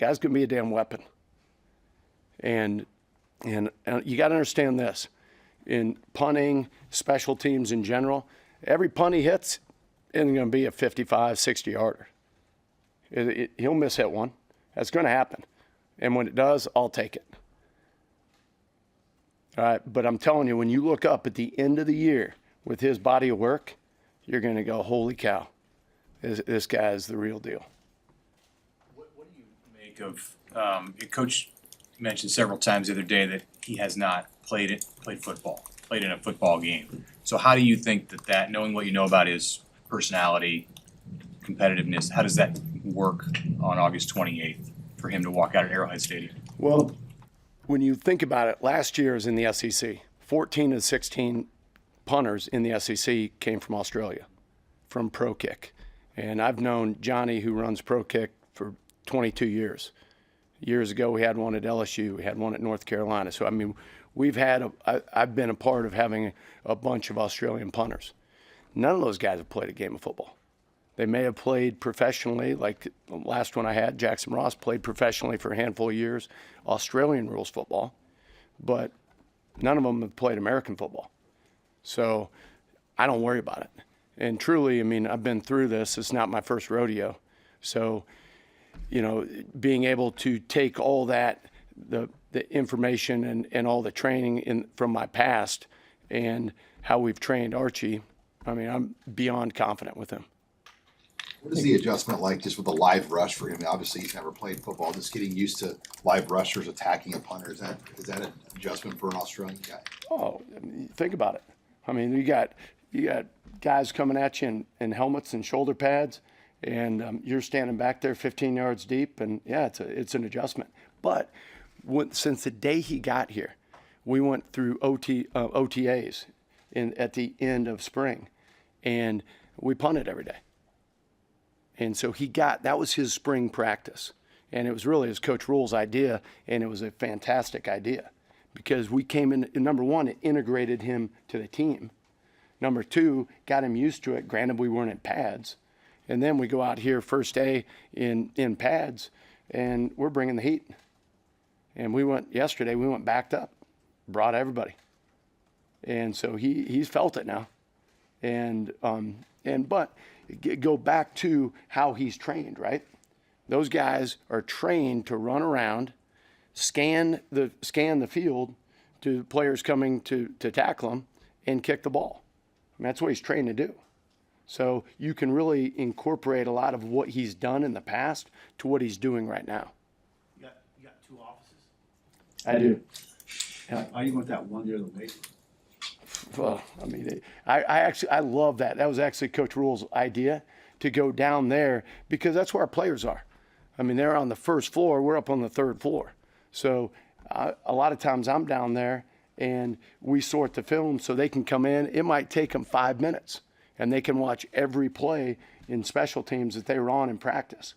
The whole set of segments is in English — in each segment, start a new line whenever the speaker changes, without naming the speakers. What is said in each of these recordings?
Guy's going to be a damn weapon. And you got to understand this. In punting, special teams in general, every punt he hits isn't going to be a 55, 60-yarder. He'll miss hit one. That's going to happen. And when it does, I'll take it. All right, but I'm telling you, when you look up at the end of the year with his body of work, you're going to go, holy cow, this guy is the real deal.
What do you make of Coach mentioned several times the other day that he has not played in a football game. So how do you think that knowing what you know about his personality, competitiveness, how does that work on August 28th for him to walk out at Arrowhead Stadium?
Well, when you think about it, last year is in the SEC. 14 of 16 punters in the SEC came from Australia, from Pro Kick. And I've known Johnny, who runs Pro Kick, for 22 years. Years ago, we had one at LSU. We had one at North Carolina. So, I mean, I've been a part of having a bunch of Australian punters. None of those guys have played a game of football. They may have played professionally, like the last one I had, Jackson Ross, played professionally for a handful of years, Australian rules football, but none of them have played American football. So I don't worry about it. And truly, I mean, I've been through this. It's not my first rodeo. So, you know, being able to take all that, the information and all the training from my past and how we've trained Archie, I mean, I'm beyond confident with him.
What is the adjustment like just with the live rush for him? Obviously, he's never played football. Just getting used to live rushers attacking a punter. Is that an adjustment for an Australian guy?
Oh, I mean, think about it. I mean, you got guys coming at you in helmets and shoulder pads, and you're standing back there 15 yards deep, and yeah, it's an adjustment. But since the day he got here, we went through OTAs at the end of spring, and we punted every day. And so that was his spring practice. And it was really his Coach Rule's idea, and it was a fantastic idea because we came in, number one, it integrated him to the team. Number two, got him used to it. Granted, we weren't in pads. And then we go out here first day in pads, and we're bringing the heat. And yesterday, we went backed up, brought everybody. And so he's felt it now. But go back to how he's trained, right? Those guys are trained to run around, scan the field to players coming to tackle him, and kick the ball. I mean, that's what he's trained to do. So you can really incorporate a lot of what he's done in the past to what he's doing right now.
You got two offices?
I do.
Yeah. Why do you want that one near the lake?
Well, I mean, I love that. That was actually Coach Rule's idea to go down there because that's where our players are. I mean, they're on the first floor. We're up on the third floor. So a lot of times I'm down there and we sort the film so they can come in. It might take them 5 minutes and they can watch every play in special teams that they were on in practice.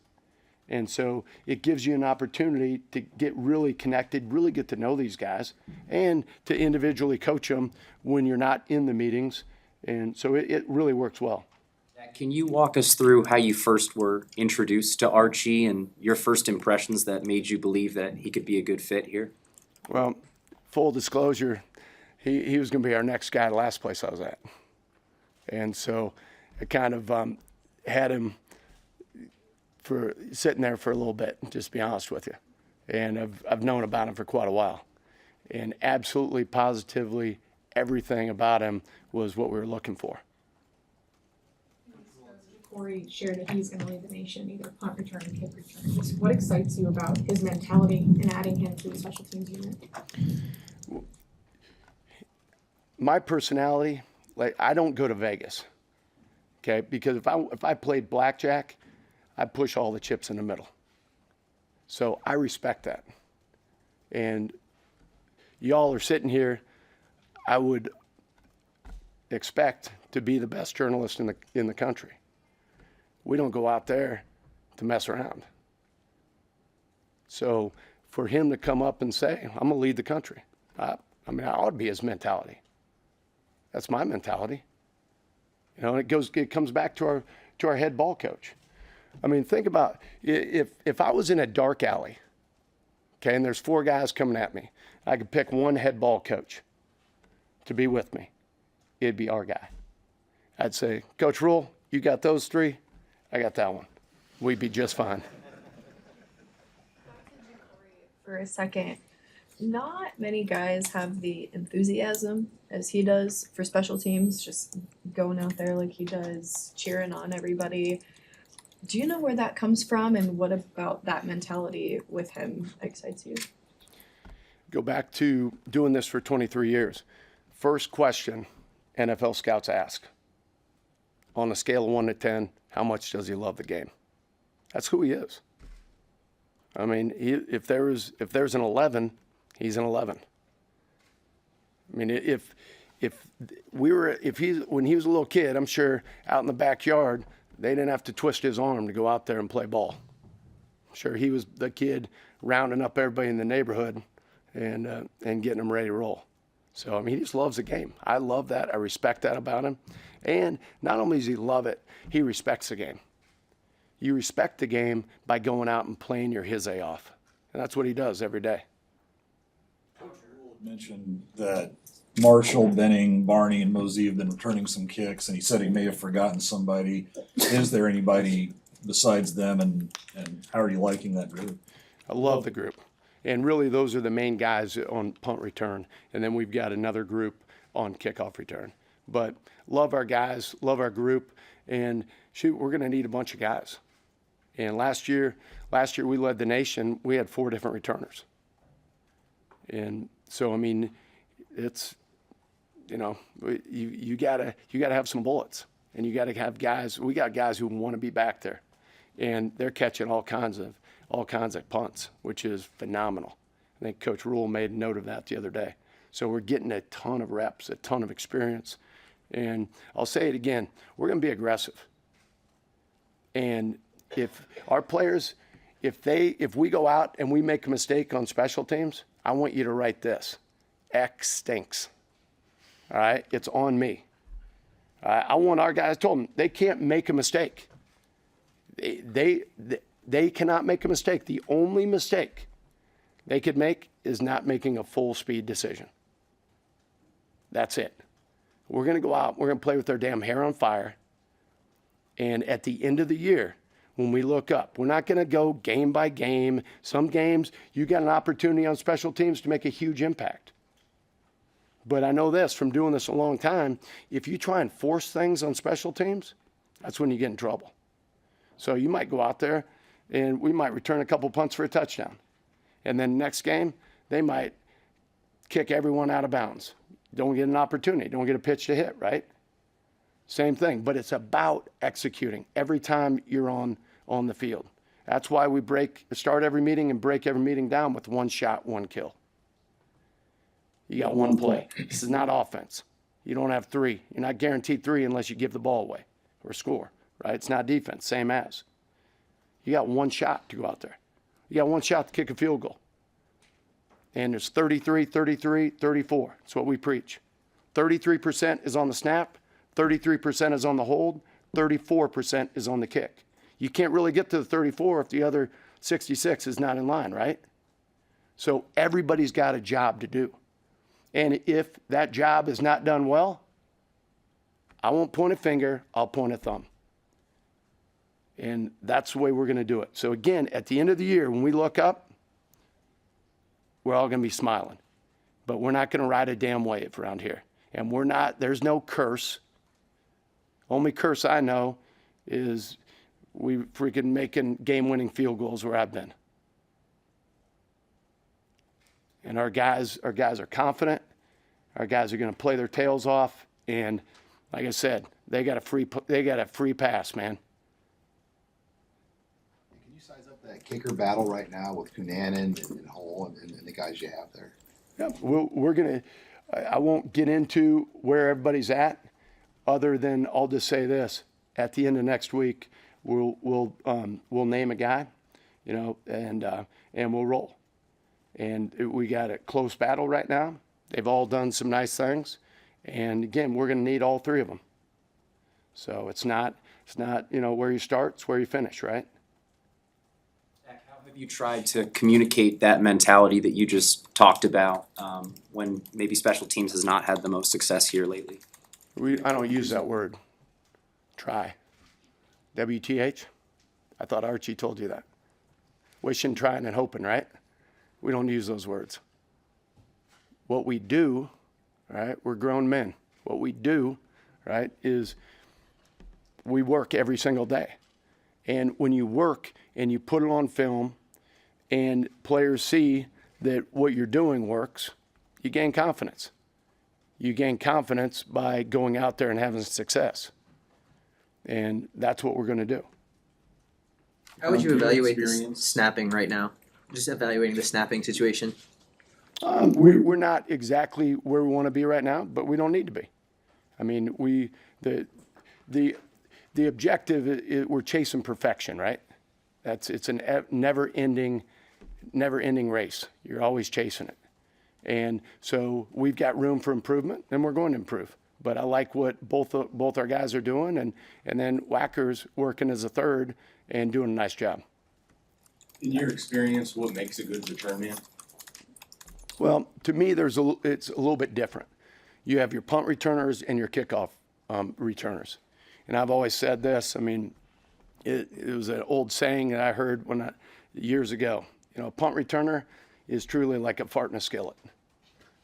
And so it gives you an opportunity to get really connected, really get to know these guys, and to individually coach them when you're not in the meetings. And so it really works well.
Can you walk us through how you first were introduced to Archie and your first impressions that made you believe that he could be a good fit here?
Well, full disclosure, he was going to be our next guy, the last place I was at. And so I kind of had him for sitting there for a little bit, just to be honest with you. And I've known about him for quite a while. And absolutely, positively, everything about him was what we were looking for.
Corey shared that he's going to lead the nation, either punt return or kick return. Just what excites you about his mentality and adding him to the special teams unit?
My personality, like, I don't go to Vegas, okay? Because if I played blackjack, I'd push all the chips in the middle. So I respect that. And y'all are sitting here, I would expect to be the best journalist in the country. We don't go out there to mess around. So for him to come up and say, I'm going to lead the country, I mean, I ought to be his mentality. That's my mentality. You know, and it comes back to our head ball coach. I mean, think about if I was in a dark alley, okay, and there's 4 guys coming at me, I could pick one head ball coach to be with me. It'd be our guy. I'd say, Coach Rule, you got those 3, I got that one. We'd be just fine.
For a second, not many guys have the enthusiasm as he does for special teams, just going out there like he does, cheering on everybody. Do you know where that comes from, and what about that mentality with him excites you?
Go back to doing this for 23 years. First question NFL scouts ask, on a scale of 1 to 10, how much does he love the game? That's who he is. I mean, if there's an 11, he's an 11. I mean, when he was a little kid, I'm sure out in the backyard, they didn't have to twist his arm to go out there and play ball. I'm sure he was the kid rounding up everybody in the neighborhood and getting them ready to roll. So, I mean, he just loves the game. I love that. I respect that about him. And not only does he love it, he respects the game. You respect the game by going out and playing your his A off. And that's what he does every day.
Coach Rule mentioned that Marshall, Benning, Barney, and Mosey have been returning some kicks, and he said he may have forgotten somebody. Is there anybody besides them, and how are you liking that group?
I love the group. And really, those are the main guys on punt return. And then we've got another group on kickoff return. But love our guys, love our group. And shoot, we're going to need a bunch of guys. And last year we led the nation. We had 4 different returners. And so, I mean, it's, you gotta have some bullets, and you gotta have guys. We got guys who want to be back there, and they're catching all kinds of punts, which is phenomenal. I think Coach Rule made a note of that the other day. So we're getting a ton of reps, a ton of experience, and I'll say it again: we're going to be aggressive. And if our players, if we go out and we make a mistake on special teams, I want you to write this: X stinks. All right, it's on me. All right? I want our guys. Told them they can't make a mistake. They cannot make a mistake. The only mistake they could make is not making a full speed decision. That's it. We're going to go out. We're going to play with our damn hair on fire. And at the end of the year, when we look up, we're not going to go game by game. Some games, you got an opportunity on special teams to make a huge impact. But I know this from doing this a long time, if you try and force things on special teams, that's when you get in trouble. So you might go out there and we might return a couple punts for a touchdown. And then next game, they might kick everyone out of bounds. Don't get an opportunity, don't get a pitch to hit, right? Same thing, but it's about executing every time you're on the field. That's why we start every meeting and break every meeting down with 1 shot, 1 kill. You got 1 play. This is not offense. You don't have 3. You're not guaranteed 3 unless you give the ball away or score, right? It's not defense, same as. You got 1 shot to go out there. You got 1 shot to kick a field goal. And there's 33, 33, 34. That's what we preach. 33% is on the snap, 33% is on the hold, 34% is on the kick. You can't really get to the 34 if the other 66 is not in line, right? So everybody's got a job to do. And if that job is not done well, I won't point a finger, I'll point a thumb. And that's the way we're going to do it. So again, at the end of the year, when we look up, we're all going to be smiling. But we're not going to ride a damn wave around here. And there's no curse. Only curse I know is we freaking making game-winning field goals where I've been. And our guys are confident. Our guys are going to play their tails off. And like I said, they got a free pass, man.
Can you size up that kicker battle right now with Cunanan and Hull and the guys you have there?
Yeah, we're going to. I won't get into where everybody's at, other than I'll just say this: at the end of next week, we'll name a guy, and we'll roll. And we got a close battle right now. They've all done some nice things, and again, we're going to need all 3 of them. So it's not It's not, where you start, it's where you finish, right?
How have you tried to communicate that mentality that you just talked about when maybe special teams has not had the most success here lately?
I don't use that word. Try. WTH? I thought Archie told you that. Wishing, trying, and hoping, right? We don't use those words. What we do, right, we're grown men. What we do, right, is we work every single day. And when you work and you put it on film and players see that what you're doing works, you gain confidence. You gain confidence by going out there and having success. And that's what we're going to do.
How would you
From your
evaluate the
experience-
snapping right now? Just evaluating the snapping situation.
We're not exactly where we want to be right now, but we don't need to be. I mean, the objective is we're chasing perfection, right? It's a never-ending race. You're always chasing it, and so we've got room for improvement, and we're going to improve. But I like what both our guys are doing, and then Wacker's working as a third and doing a nice job.
In your experience, what makes a good return man?
Well, to me, it's a little bit different. You have your punt returners and your kickoff returners. And I've always said this. I mean, it was an old saying that I heard years ago. A punt returner is truly like a fart in a skillet.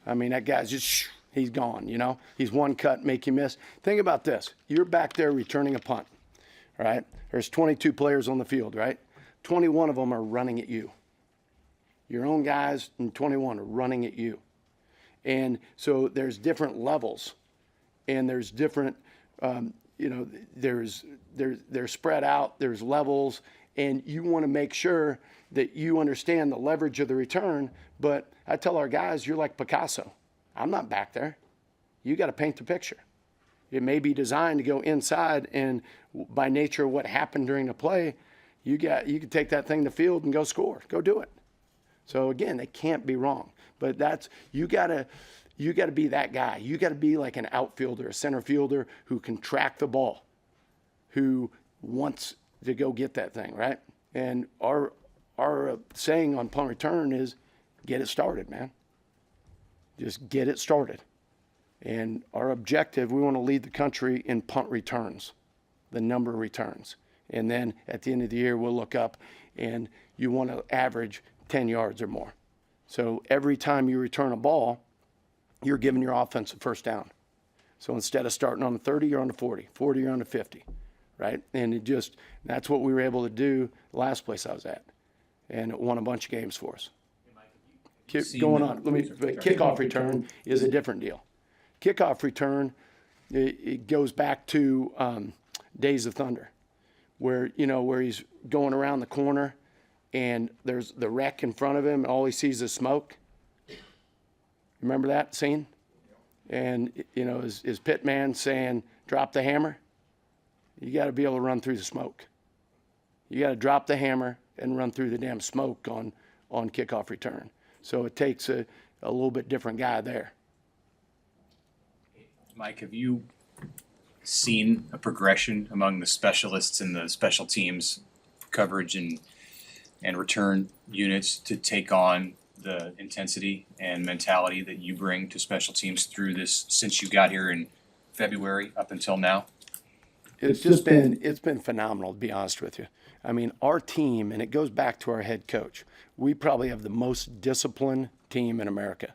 I mean, that guy's just, he's gone, He's one cut, make you miss. Think about this. You're back there returning a punt, right? There's 22 players on the field, right? 21 of them are running at you. Your own guys and 21 are running at you. And so there's different levels, and there's different, they're spread out, there's levels, and you want to make sure that you understand the leverage of the return. But I tell our guys, you're like Picasso. I'm not back there. You got to paint the picture. It may be designed to go inside, and by nature of what happened during the play, you can take that thing to the field and go score. Go do it. So again, they can't be wrong. But you gotta be that guy. You gotta be like an outfielder, a center fielder who can track the ball, who wants to go get that thing, right? And our saying on punt return is, get it started, man. Just get it started. And our objective, we want to lead the country in punt returns, the number of returns. And then at the end of the year, we'll look up, and you want to average 10 yards or more. So every time you return a ball, you're giving your offense a first down. So instead of starting on the 30, you're on the 40, 40, you're on the 50, right? And that's what we were able to do the last place I was at. And it won a bunch of games for us. Going on, kickoff return is a different deal. Kickoff return, it goes back to Days of Thunder, where he's going around the corner and there's the wreck in front of him and all he sees is smoke. Remember that scene? And his pit man saying, drop the hammer. You got to be able to run through the smoke. You got to drop the hammer and run through the damn smoke on kickoff return. So it takes a little bit different guy there.
Mike, have you seen a progression among the specialists in the special teams coverage and return units to take on the intensity and mentality that you bring to special teams through this since you got here in February up until now?
It's been phenomenal, to be honest with you. I mean, our team, and it goes back to our head coach, we probably have the most disciplined team in America.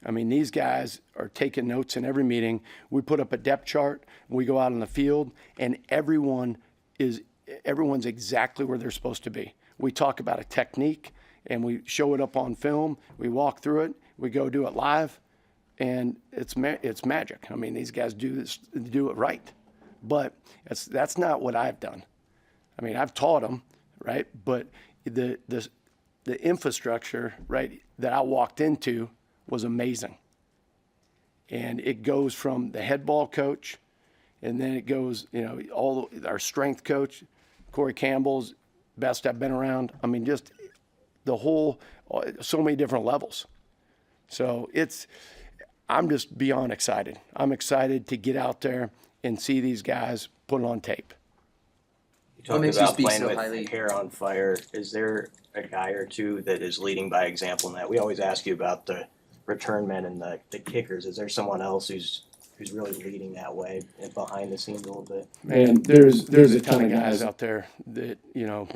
I mean, these guys are taking notes in every meeting. We put up a depth chart, we go out on the field, and everyone's exactly where they're supposed to be. We talk about a technique, and we show it up on film. We walk through it. We go do it live, and it's magic. I mean, these guys do it right. But that's not what I've done. I mean, I've taught them, right? But the infrastructure, right, that I walked into was amazing. And it goes from the head ball coach, and then it goes, our strength coach, Corey Campbell's best I've been around. I mean, just the whole, so many different levels. So I'm just beyond excited. I'm excited to get out there and see these guys put it on tape.
What
You talked
makes you
about
speak
playing
so
with
highly-
hair on fire. Is there a guy or two that is leading by example in that? We always ask you about the return men and the kickers. Is there someone else who's really leading that way and behind the scenes a little bit?
Man, there's a ton of guys out there that, you know,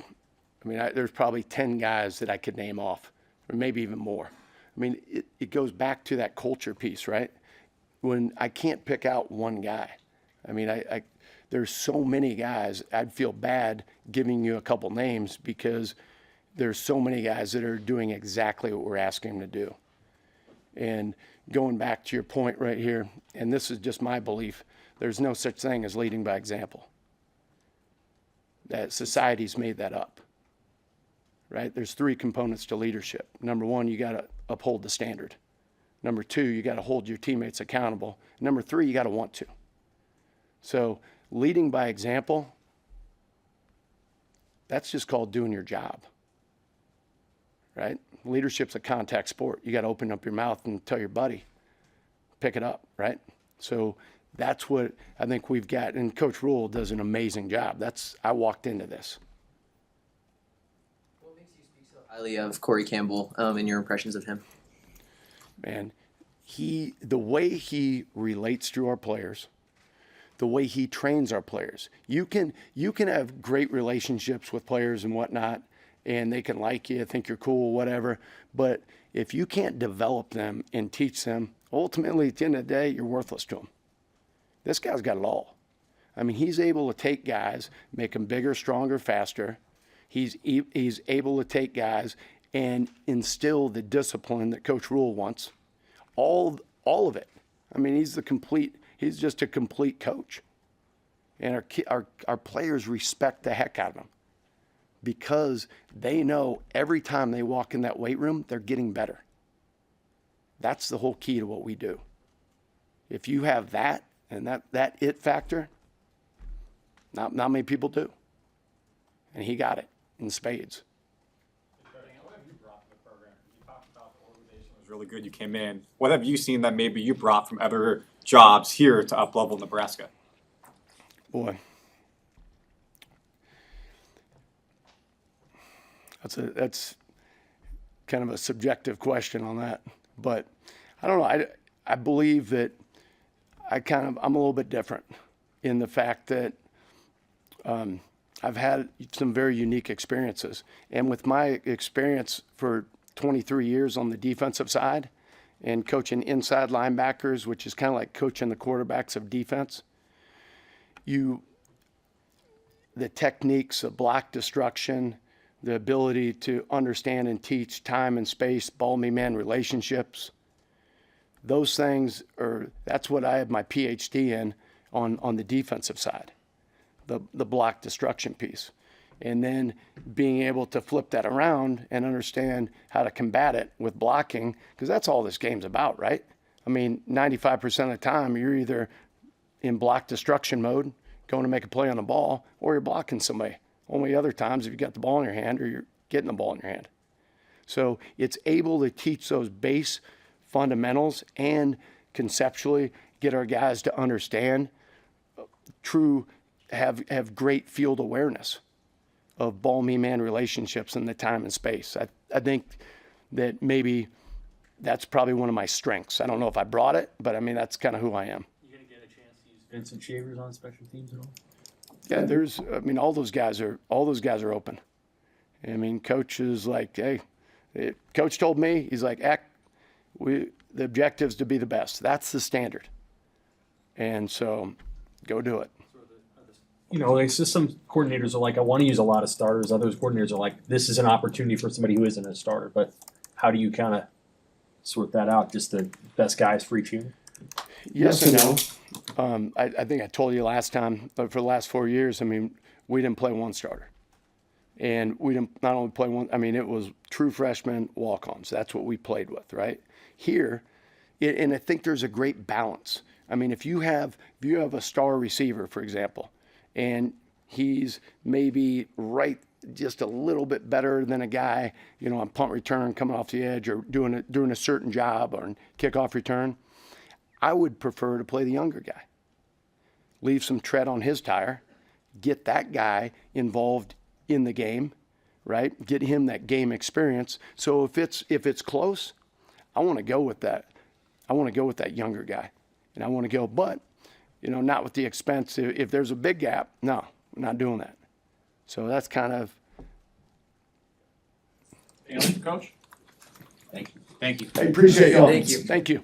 I mean, there's probably 10 guys that I could name off, or maybe even more. I mean, it goes back to that culture piece, right? When I can't pick out one guy. I mean, there's so many guys, I'd feel bad giving you a couple names because there's so many guys that are doing exactly what we're asking them to do. And going back to your point right here, and this is just my belief, there's no such thing as leading by example. That society's made that up, right? There's 3 components to leadership. Number 1, you got to uphold the standard. Number 2, you got to hold your teammates accountable. Number 3, you got to want to. So leading by example, that's just called doing your job, right? Leadership's a contact sport. You got to open up your mouth and tell your buddy, pick it up, right? So that's what I think we've got. And Coach Rule does an amazing job. I walked into this.
What makes you speak so highly of Corey Campbell and your impressions of him?
Man, the way he relates to our players, the way he trains our players. You can have great relationships with players and whatnot, and they can like you, think you're cool, whatever. But if you can't develop them and teach them, ultimately at the end of the day, you're worthless to them. This guy's got it all. I mean, he's able to take guys, make them bigger, stronger, faster. He's able to take guys and instill the discipline that Coach Rule wants. All of it. I mean, he's just a complete coach. And our players respect the heck out of him because they know every time they walk in that weight room, they're getting better. That's the whole key to what we do. If you have that and that it factor, not many people do. And he got it in spades.
What have you brought to the program? You talked about the organization was really good. You came in. What have you seen that maybe you brought from other jobs here to up-level Nebraska?
Boy, that's kind of a subjective question on that. But I don't know. I believe that I'm a little bit different in the fact that I've had some very unique experiences. And with my experience for 23 years on the defensive side and coaching inside linebackers, which is kind of like coaching the quarterbacks of defense, the techniques of block destruction, the ability to understand and teach time and space, ball-me-man relationships, those things that's what I have my PhD in on the defensive side, the block destruction piece. And then being able to flip that around and understand how to combat it with blocking, because that's all this game's about, right? I mean, 95% of the time, you're either in block destruction mode, going to make a play on the ball, or you're blocking somebody. Only other times if you got the ball in your hand or you're getting the ball in your hand. So it's able to teach those base fundamentals and conceptually get our guys to understand have great field awareness of ball-me-man relationships in the time and space. I think that maybe that's probably one of my strengths. I don't know if I brought it, but I mean, that's kind of who I am.
You gonna get a chance to use Vincent Shavers on special teams at all?
Yeah, all those guys are open. I mean, coach is like, hey, coach told me, he's like, the objective's to be the best. That's the standard. And so go do it.
You know, like some coordinators are like, I want to use a lot of starters. Others coordinators are like, this is an opportunity for somebody who isn't a starter. But how do you kind of sort that out? Just the best guys for each unit?
Yes and no. I think I told you last time, but for the last 4 years, I mean, we didn't play one starter. And we didn't not only play one, I mean, it was true freshmen, walk-ons. That's what we played with, right? Here, and I think there's a great balance. I mean, if you have a star receiver, for example, and he's maybe right just a little bit better than a guy, you know, on punt return coming off the edge or doing a certain job or kickoff return, I would prefer to play the younger guy. Leave some tread on his tire get that guy involved in the game, right? Get him that game experience. So if it's close, I want to go with that. I want to go with that younger guy, and I want to go, but not with the expense. If there's a big gap, no, we're not doing that. So that's kind of.
Anything else, Coach? Thank you.
I appreciate y'all.
Thank you.
Thank you.